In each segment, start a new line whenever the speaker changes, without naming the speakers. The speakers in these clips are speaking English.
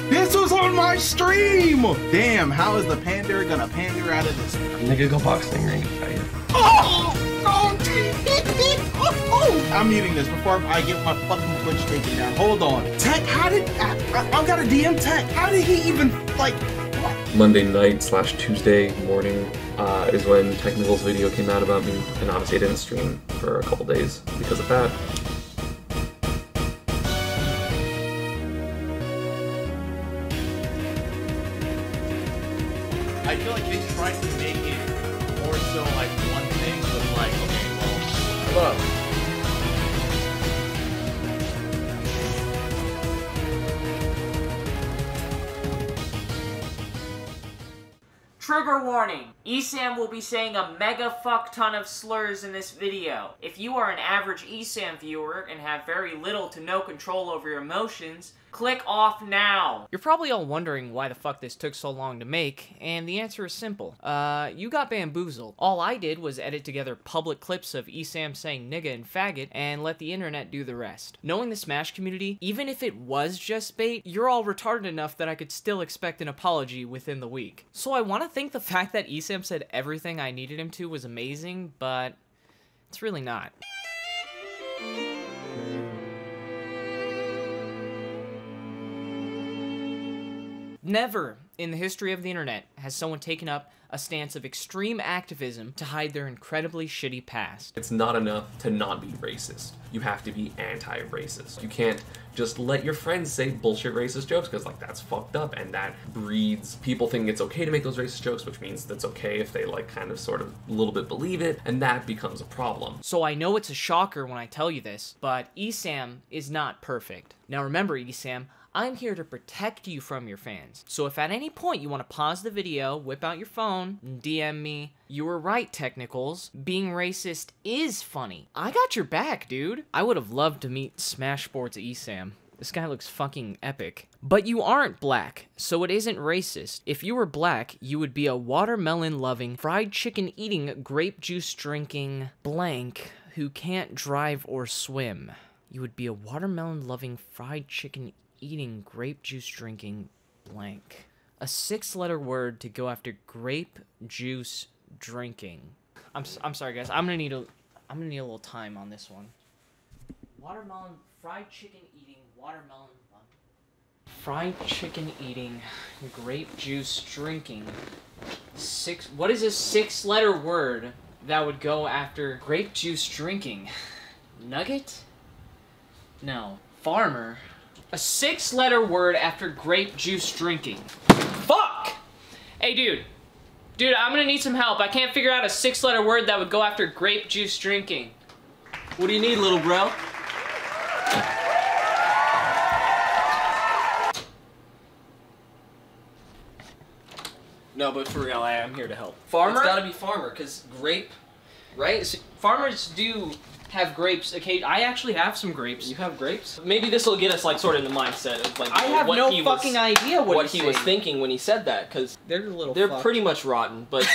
This was on my stream! Damn, how is the pander gonna pander out of this?
Nigga, go boxing ring.
Oh! I'm muting this before I get my fucking Twitch taken down. Hold on. Tech, how did... I've got a DM Tech. How did he even, like... What?
Monday night / Tuesday morning is when Technical's video came out about me, and obviously I didn't stream for a couple days because of that.
I feel like they tried to make it more so like one thing, but like, okay, well, hello.
Trigger warning! ESAM will be saying a mega fuck ton of slurs in this video. If you are an average ESAM viewer and have very little to no control over your emotions, click off now! You're probably all wondering why the fuck this took so long to make, and the answer is simple. You got bamboozled. All I did was edit together public clips of ESAM saying nigga and faggot, and let the internet do the rest. Knowing the Smash community, even if it was just bait, you're all retarded enough that I could still expect an apology within the week. So I want to think the fact that ESAM said everything I needed him to was amazing, but it's really not. Never in the history of the internet has someone taken up a stance of extreme activism to hide their incredibly shitty past.
It's not enough to not be racist. You have to be anti-racist. You can't just let your friends say bullshit racist jokes because, like, that's fucked up, and that breeds people thinking it's okay to make those racist jokes, which means that's okay if they, like, kind of sort of a little bit believe it, and that becomes a problem.
So I know it's a shocker when I tell you this, but ESAM is not perfect. Now remember, ESAM, I'm here to protect you from your fans. So if at any point you want to pause the video, whip out your phone, and DM me, you were right, Technicals. Being racist is funny. I got your back, dude. I would have loved to meet Smashboards ESAM. This guy looks fucking epic. But you aren't black, so it isn't racist. If you were black, you would be a watermelon-loving, fried chicken-eating, grape juice-drinking blank who can't drive or swim. You would be a watermelon-loving, fried chicken-eating, grape juice-drinking blank. A 6-letter word to go after grape juice drinking. I'm sorry, guys. I'm gonna need a little time on this one. Watermelon, fried chicken eating, watermelon. Fried chicken eating, grape juice drinking. What is a 6-letter word that would go after grape juice drinking? Nugget? No. Farmer. A 6-letter word after grape juice drinking. Fuck! Hey, dude. Dude, I'm gonna need some help. I can't figure out a 6-letter word that would go after grape juice drinking. What do you need, little bro? No, but for real, I am here to help. Farmer? It's gotta be farmer, because grape, right? So farmers do have grapes occasionally. I actually have some grapes. You have grapes? Maybe this will get us, like, sort of in the mindset of, like, I have no fucking idea what he was thinking when he said that, because they're pretty much rotten, but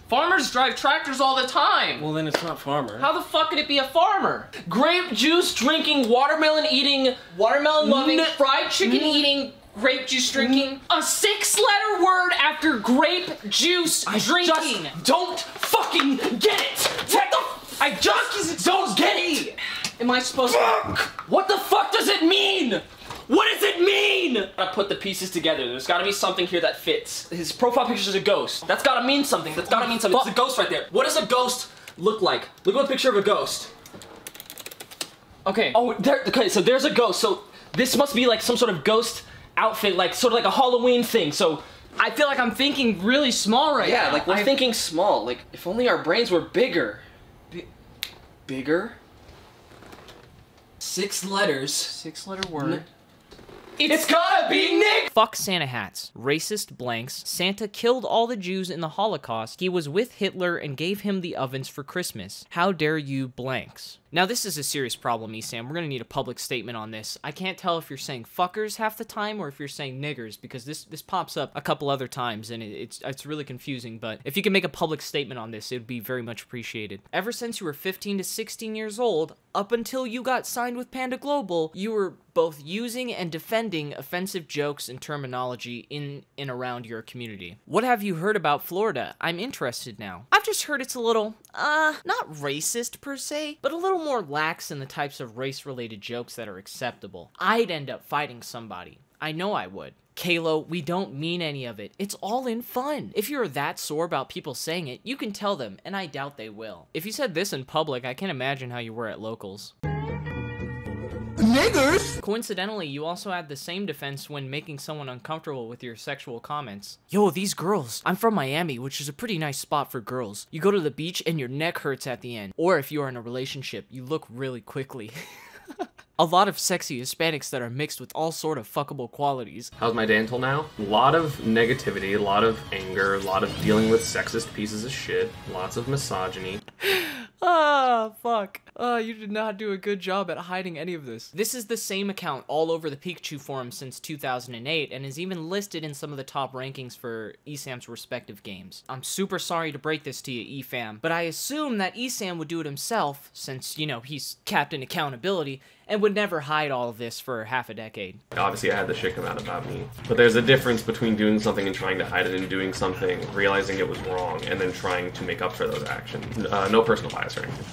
farmers drive tractors all the time. Well, then it's not farmer. How the fuck could it be a farmer? Grape juice drinking, watermelon eating, watermelon loving, fried chicken eating, grape juice drinking. A 6-letter word after grape juice drinking. I just don't fucking get it. I just don't get it! Am I supposed to— What the fuck does it mean? What does it mean? I put the pieces together. There's gotta be something here that fits. His profile picture is a ghost. That's gotta mean something. That's gotta mean something. It's a ghost right there. What does a ghost look like? Look at a picture of a ghost. Okay. Oh, okay, so there's a ghost. So this must be like some sort of ghost outfit, like sort of like a Halloween thing. So I feel like I'm thinking really small right now. Yeah, like we're thinking small. Like if only our brains were bigger. Bigger? 6 letters. 6-letter word. It's gotta be Nick! Fuck Santa hats. Racist blanks. Santa killed all the Jews in the Holocaust. He was with Hitler and gave him the ovens for Christmas. How dare you blanks. Now this is a serious problem, ESAM. We're gonna need a public statement on this. I can't tell if you're saying fuckers half the time or if you're saying niggers, because this pops up a couple other times and it's really confusing, but if you can make a public statement on this, it would be very much appreciated. Ever since you were 15 to 16 years old, up until you got signed with Panda Global, you were both using and defending offensive jokes and terminology in and around your community. What have you heard about Florida? I'm interested now. I've just heard it's a little, not racist per se, but a little more lax in the types of race-related jokes that are acceptable. I'd end up fighting somebody. I know I would. Kalo, we don't mean any of it. It's all in fun. If you're that sore about people saying it, you can tell them, and I doubt they will. If you said this in public, I can't imagine how you were at locals.
Niggers!
Coincidentally, you also had the same defense when making someone uncomfortable with your sexual comments. Yo, these girls. I'm from Miami, which is a pretty nice spot for girls. You go to the beach and your neck hurts at the end. Or if you are in a relationship, you look really quickly. A lot of sexy Hispanics that are mixed with all sort of fuckable qualities.
How's my day until now? A lot of negativity, a lot of anger, a lot of dealing with sexist pieces of shit, lots of misogyny.
Ah, fuck. You did not do a good job at hiding any of this. This is the same account all over the Pikachu forum since 2008 and is even listed in some of the top rankings for ESAM's respective games. I'm super sorry to break this to you, EFAM, but I assume that ESAM would do it himself since, you know, he's Captain Accountability and would never hide all of this for half a decade.
Obviously I had the shit come out about me, but there's a difference between doing something and trying to hide it and doing something, realizing it was wrong, and then trying to make up for those actions. No personal bias or anything.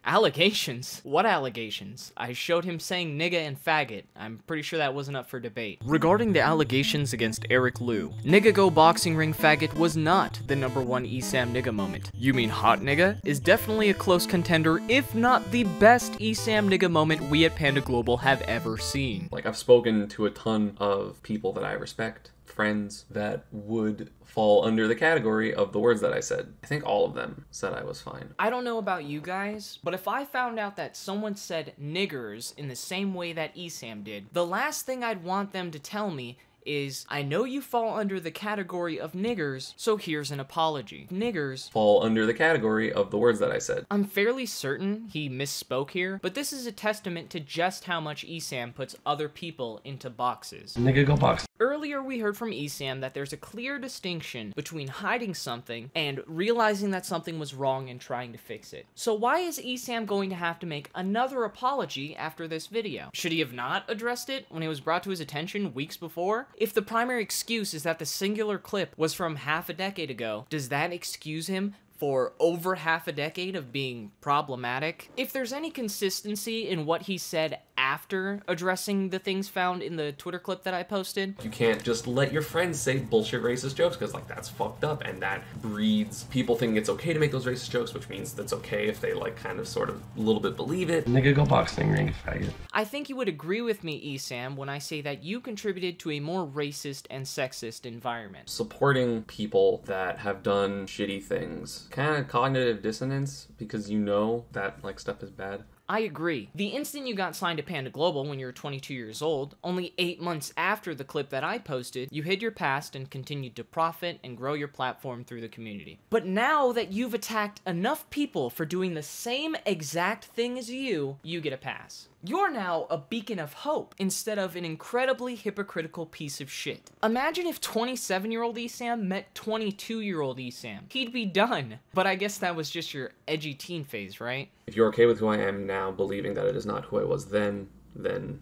Allegations? What allegations? I showed him saying nigga and faggot. I'm pretty sure that wasn't up for debate. Regarding the allegations against Eric Lowe, nigga go boxing ring faggot was not the #1 ESAM nigga moment. You mean hot nigga is definitely a close contender, if not the best ESAM nigga moment we at Panda Global have ever seen.
Like, I've spoken to a ton of people that I respect, friends that would fall under the category of the words that I said. I think all of them said I was fine.
I don't know about you guys, but if I found out that someone said niggers in the same way that ESAM did, the last thing I'd want them to tell me is, I know you fall under the category of niggers, so here's an apology. Niggers
fall under the category of the words that I said.
I'm fairly certain he misspoke here, but this is a testament to just how much ESAM puts other people into boxes.
Nigga go box.
Earlier we heard from ESAM that there's a clear distinction between hiding something and realizing that something was wrong and trying to fix it. So why is ESAM going to have to make another apology after this video? Should he have not addressed it when it was brought to his attention weeks before? If the primary excuse is that the singular clip was from half a decade ago, does that excuse him for over half a decade of being problematic? If there's any consistency in what he said after addressing the things found in the Twitter clip that I posted.
You can't just let your friends say bullshit racist jokes, because like that's fucked up, and that breeds people thinking it's okay to make those racist jokes, which means that's okay if they like kind of sort of a little bit believe it. Nigga go boxing ring, faggot.
I think you would agree with me, ESAM, when I say that you contributed to a more racist and sexist environment.
Supporting people that have done shitty things, kind of cognitive dissonance, because you know that like stuff is bad.
I agree. The instant you got signed to Panda Global when you were 22 years old, only 8 months after the clip that I posted, you hid your past and continued to profit and grow your platform through the community. But now that you've attacked enough people for doing the same exact thing as you get a pass. You're now a beacon of hope instead of an incredibly hypocritical piece of shit. Imagine if 27-year-old ESAM met 22-year-old ESAM. He'd be done. But I guess that was just your edgy teen phase, right?
If you're okay with who I am now, believing that it is not who I was then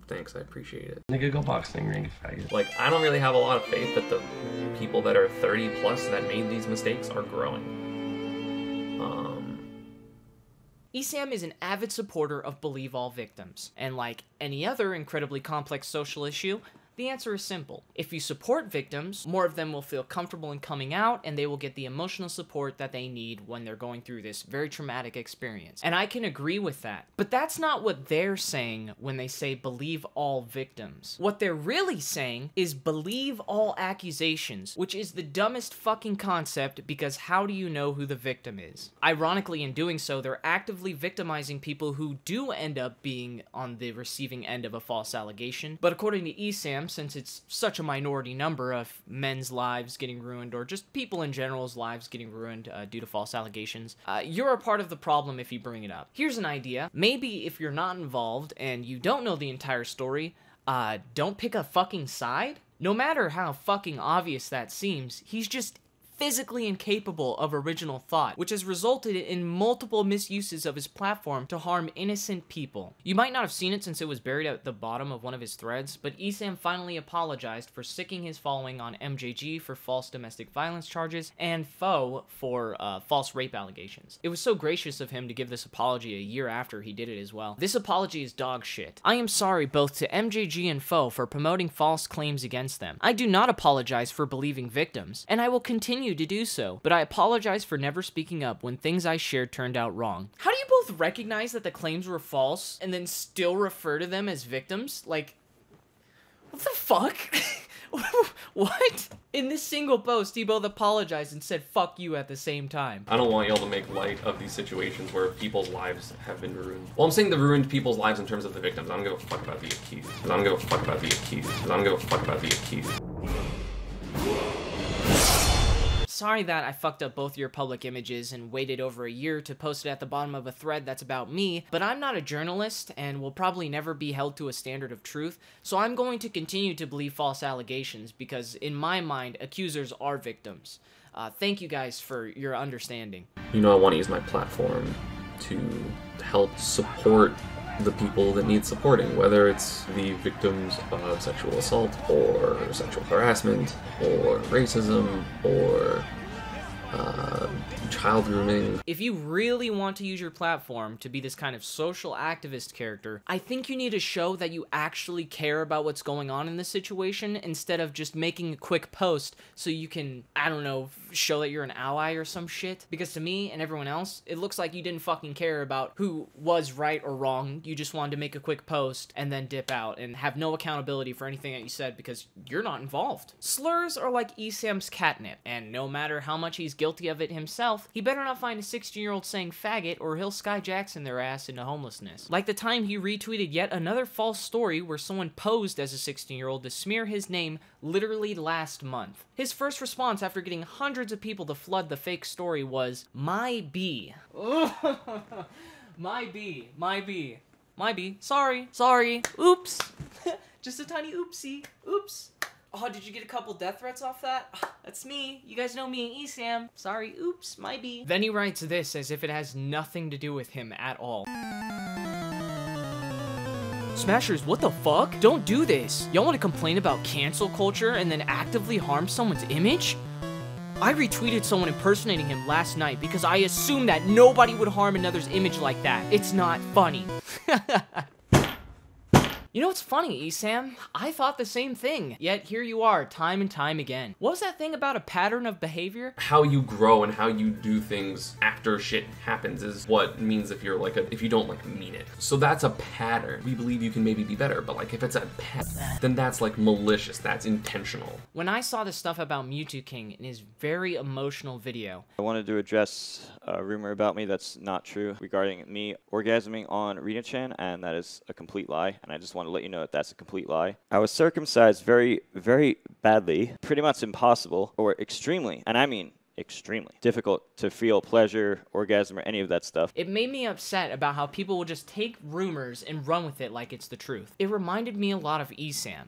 thanks, I appreciate it. Nigga go boxing ring, faggot. Like, I don't really have a lot of faith that the people that are 30 plus that made these mistakes are growing.
ESAM is an avid supporter of Believe All Victims, and like any other incredibly complex social issue, the answer is simple. If you support victims, more of them will feel comfortable in coming out, and they will get the emotional support that they need when they're going through this very traumatic experience. And I can agree with that. But that's not what they're saying when they say believe all victims. What they're really saying is believe all accusations, which is the dumbest fucking concept, because how do you know who the victim is? Ironically, in doing so, they're actively victimizing people who do end up being on the receiving end of a false allegation. But according to ESAM, since it's such a minority number of men's lives getting ruined, or just people in general's lives getting ruined due to false allegations, you're a part of the problem if you bring it up. Here's an idea. Maybe if you're not involved and you don't know the entire story, don't pick a fucking side. No matter how fucking obvious that seems, he's just physically incapable of original thought, which has resulted in multiple misuses of his platform to harm innocent people. You might not have seen it since it was buried at the bottom of one of his threads, but ESAM finally apologized for sicking his following on MJG for false domestic violence charges and Foe for false rape allegations. It was so gracious of him to give this apology a year after he did it as well. This apology is dog shit. I am sorry both to MJG and Foe for promoting false claims against them. I do not apologize for believing victims, and I will continue to do so, but I apologize for never speaking up when things I shared turned out wrong. How do you both recognize that the claims were false and then still refer to them as victims? Like, what the fuck? What? In this single post, he both apologized and said fuck you at the same time.
I don't want y'all to make light of these situations where people's lives have been ruined. Well, I'm saying the ruined people's lives in terms of the victims. I don't give a fuck about the accused. I don't give a fuck about the accused. I don't give a fuck about the accused.
Sorry that I fucked up both your public images and waited over a year to post it at the bottom of a thread that's about me, but I'm not a journalist and will probably never be held to a standard of truth, so I'm going to continue to believe false allegations because, in my mind, accusers are victims. Thank you guys for your understanding.
You know, I want to use my platform to help support the people that need supporting, whether it's the victims of sexual assault or sexual harassment or racism or child grooming.
If you really want to use your platform to be this kind of social activist character, I think you need to show that you actually care about what's going on in this situation instead of just making a quick post so you can, I don't know, show that you're an ally or some shit. Because to me and everyone else, it looks like you didn't fucking care about who was right or wrong. You just wanted to make a quick post and then dip out and have no accountability for anything that you said because you're not involved. Slurs are like ESAM's catnip, and no matter how much he's guilty of it himself, he better not find a 16-year-old saying faggot or he'll Sky Jackson their ass into homelessness. Like the time he retweeted yet another false story where someone posed as a 16-year-old to smear his name literally last month. His first response after getting hundreds of people to flood the fake story was, "My B." My B. My B. My B. Sorry. Sorry. Oops. Just a tiny oopsie. Oops. Oh, did you get a couple death threats off that? That's me. You guys know me and ESAM. Sorry, oops, my B. Then he writes this as if it has nothing to do with him at all. Smashers, what the fuck? Don't do this. Y'all want to complain about cancel culture and then actively harm someone's image? I retweeted someone impersonating him last night because I assumed that nobody would harm another's image like that. It's not funny. You know what's funny, ESAM? I thought the same thing, yet here you are, time and time again. What was that thing about a pattern of behavior?
How you grow and how you do things after shit happens is what means if you're like if you don't like mean it. So that's a pattern. We believe you can maybe be better, but like if it's a pattern, then that's like malicious, that's intentional.
When I saw this stuff about Mewtwo King in his very emotional video,
I wanted to address a rumor about me that's not true regarding me orgasming on Rina-chan, and that is a complete lie, and I just want to let you know that that's a complete lie. I was circumcised very, very badly, pretty much impossible, or extremely, and I mean extremely difficult to feel pleasure, orgasm, or any of that stuff.
It made me upset about how people will just take rumors and run with it like it's the truth. It reminded me a lot of ESAM.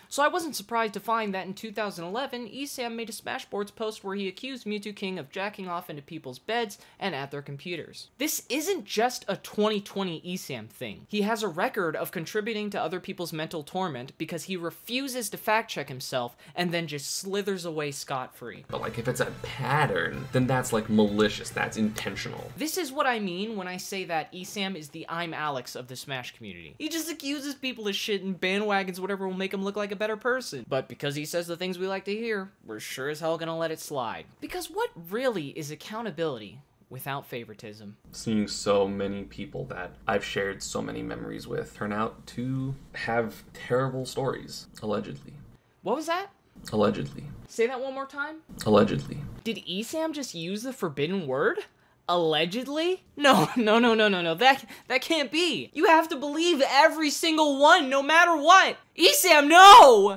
So I wasn't surprised to find that in 2011, ESAM made a Smashboards post where he accused Mewtwo King of jacking off into people's beds and at their computers. This isn't just a 2020 ESAM thing. He has a record of contributing to other people's mental torment because he refuses to fact check himself and then just slithers away scot-free.
But like if it's a pattern, then that's like malicious, that's intentional.
This is what I mean when I say that ESAM is the I'm Alex of the Smash community. He just accuses people of shit and bandwagons whatever will make him look like a better person. But because he says the things we like to hear, we're sure as hell gonna let it slide. Because what really is accountability without favoritism?
Seeing so many people that I've shared so many memories with turn out to have terrible stories, allegedly. What
was that?
Allegedly.
Say that one more time.
Allegedly.
Did ESAM just use the forbidden word? Allegedly? No. That can't be. You have to believe every single one, no matter what. ESAM, no!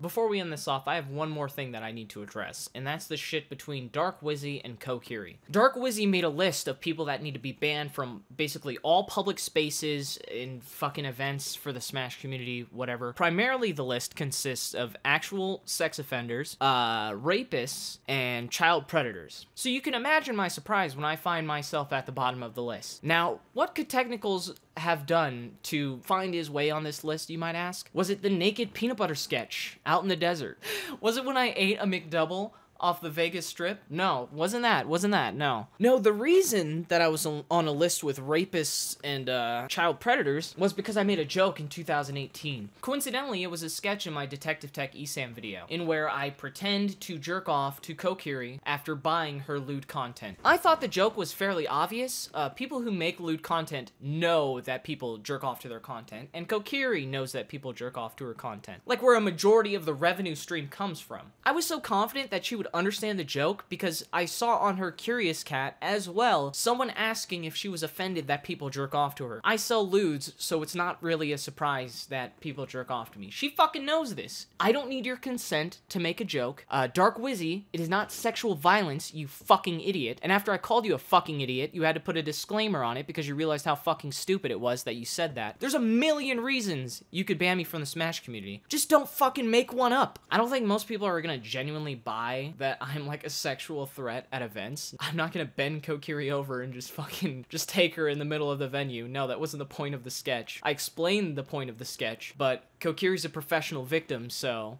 Before we end this off, I have one more thing that I need to address, and that's the shit between Dark Wizzy and Kokiri. Dark Wizzy made a list of people that need to be banned from basically all public spaces in fucking events for the Smash community, whatever. Primarily, the list consists of actual sex offenders, rapists, and child predators. So you can imagine my surprise when I find myself at the bottom of the list. Now, what could Technicals have done to find his way on this list, you might ask? Was it the naked peanut butter sketch out in the desert? Was it when I ate a McDouble off the Vegas Strip? No, wasn't that, no. No, the reason that I was on a list with rapists and child predators was because I made a joke in 2018. Coincidentally, it was a sketch in my Detective Tech ESAM video, in where I pretend to jerk off to Kokiri after buying her lewd content. I thought the joke was fairly obvious. People who make lewd content know that people jerk off to their content, and Kokiri knows that people jerk off to her content. Like where a majority of the revenue stream comes from. I was so confident that she would understand the joke because I saw on her Curious Cat as well someone asking if she was offended that people jerk off to her. I sell lewds, so it's not really a surprise that people jerk off to me. She fucking knows this. I don't need your consent to make a joke. Dark Wizzy, it is not sexual violence, you fucking idiot. And after I called you a fucking idiot, you had to put a disclaimer on it because you realized how fucking stupid it was that you said that. There's a million reasons you could ban me from the Smash community. Just don't fucking make one up. I don't think most people are gonna genuinely buy that I'm like a sexual threat at events. I'm not gonna bend Kokiri over and just take her in the middle of the venue. No, that wasn't the point of the sketch. I explained the point of the sketch, but Kokiri's a professional victim, so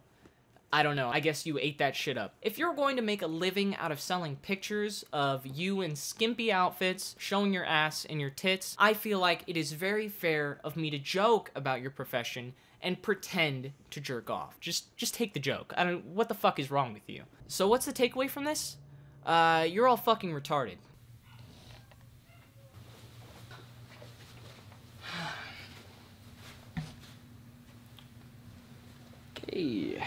I don't know. I guess you ate that shit up. If you're going to make a living out of selling pictures of you in skimpy outfits, showing your ass and your tits, I feel like it is very fair of me to joke about your profession and pretend to jerk off. Just take the joke. What the fuck is wrong with you? So what's the takeaway from this? You're all fucking retarded.
Okay.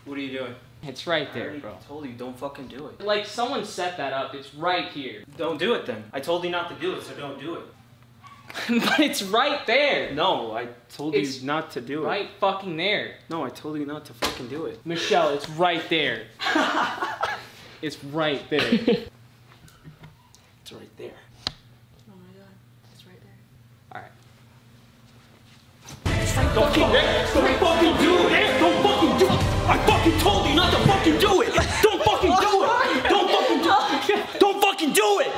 What are you doing?
It's right there, bro.
I told you, don't fucking do it.
Like, someone set that up. It's right here.
Don't do it then. I told you not to do it, so don't do it.
But it's right there.
No, I told you not to do it.
Right fucking there.
No, I told you not to fucking do it.
Michelle, it's right there. It's right there.
It's right there.
Oh my god, it's right there.
Alright.
Don't fucking do it! Don't fucking do it! I fucking told you not to fucking do it! Don't fucking do it! Don't fucking do it! Don't fucking do it!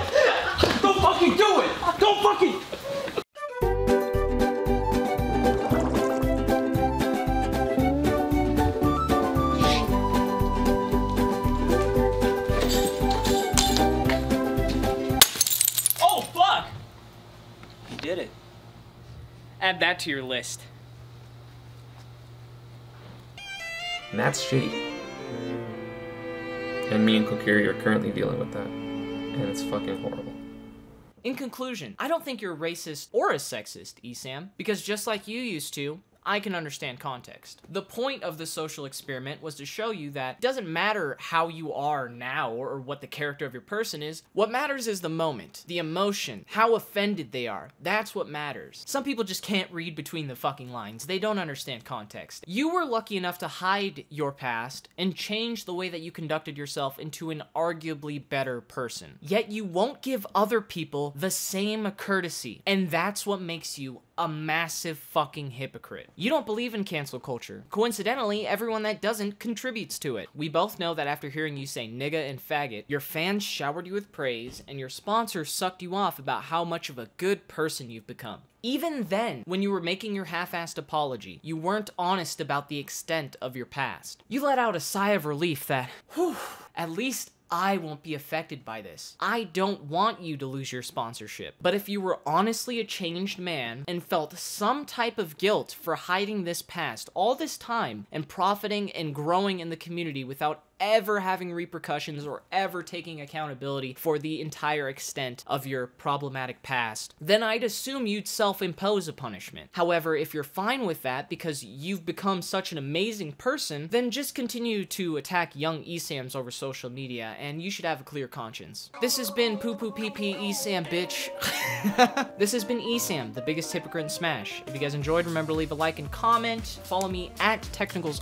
Don't fucking do it! Don't fucking...
Oh, fuck!
You did it.
Add that to your list.
And that's shitty. And me and Kokiri are currently dealing with that. And it's fucking horrible.
In conclusion, I don't think you're racist or a sexist, ESAM, because just like you used to, I can understand context. The point of the social experiment was to show you that it doesn't matter how you are now or what the character of your person is. What matters is the moment, the emotion, how offended they are. That's what matters. Some people just can't read between the fucking lines. They don't understand context. You were lucky enough to hide your past and change the way that you conducted yourself into an arguably better person. Yet you won't give other people the same courtesy. And that's what makes you a massive fucking hypocrite. You don't believe in cancel culture. Coincidentally, everyone that doesn't contributes to it. We both know that after hearing you say nigga and faggot, your fans showered you with praise and your sponsors sucked you off about how much of a good person you've become. Even then, when you were making your half-assed apology, you weren't honest about the extent of your past. You let out a sigh of relief that, whew, at least I won't be affected by this. I don't want you to lose your sponsorship. But if you were honestly a changed man and felt some type of guilt for hiding this past all this time and profiting and growing in the community without ever having repercussions or ever taking accountability for the entire extent of your problematic past, then I'd assume you'd self-impose a punishment. However, if you're fine with that because you've become such an amazing person, then just continue to attack young ESAMs over social media, and you should have a clear conscience. This has been Poo Poo Pee Pee ESAM, bitch. This has been ESAM, the biggest hypocrite in Smash. If you guys enjoyed, remember to leave a like and comment, follow me at technicals_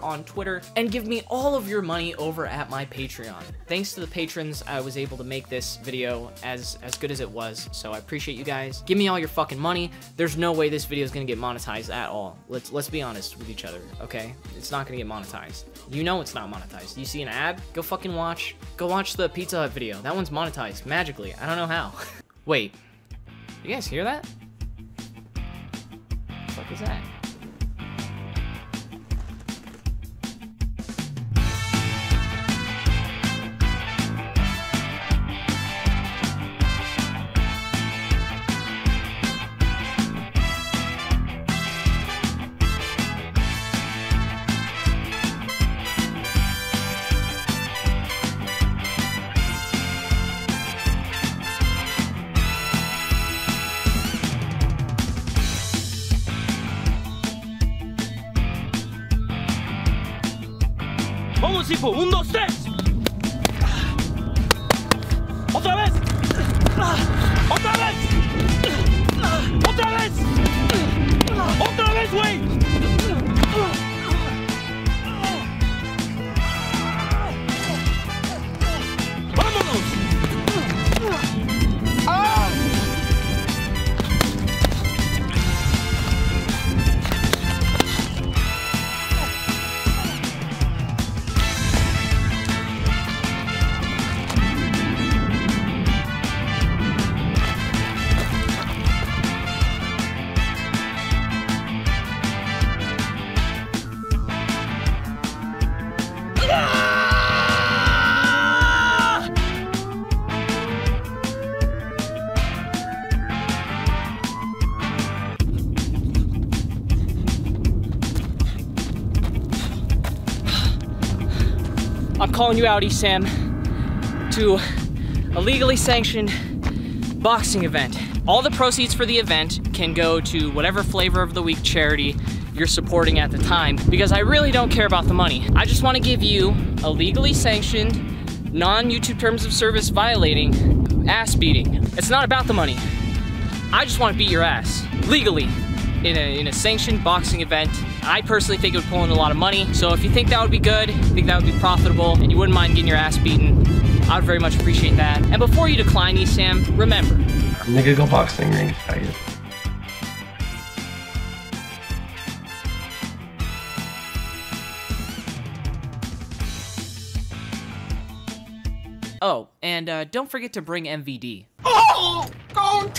on Twitter, and give me all of your money over at my Patreon. Thanks to the patrons, I was able to make this video as good as it was, so I appreciate you guys. Give me all your fucking money. There's no way this video is gonna get monetized at all. Let's be honest with each other, okay? It's not gonna get monetized. You know it's not monetized. You see an ad? Go fucking watch. Go watch the Pizza Hut video. That one's monetized magically. I don't know how. Wait, you guys hear that? What the fuck is that?
Vamos, hijo. 1, 2, 3. Otra vez. Otra vez. Otra vez. Otra vez, güey. Vámonos.
I'm calling you out, ESAM, to a legally sanctioned boxing event. All the proceeds for the event can go to whatever flavor of the week charity you're supporting at the time, because I really don't care about the money. I just want to give you a legally sanctioned, non-YouTube terms of service violating ass beating. It's not about the money. I just want to beat your ass, legally, in a sanctioned boxing event. I personally think it would pull in a lot of money, so if you think that would be good, think that would be profitable, and you wouldn't mind getting your ass beaten, I would very much appreciate that. And before you decline, ESAM, remember.
Nigga, go boxing ring, faggot.
Oh, and don't forget to bring MVD.
Oh! Oh!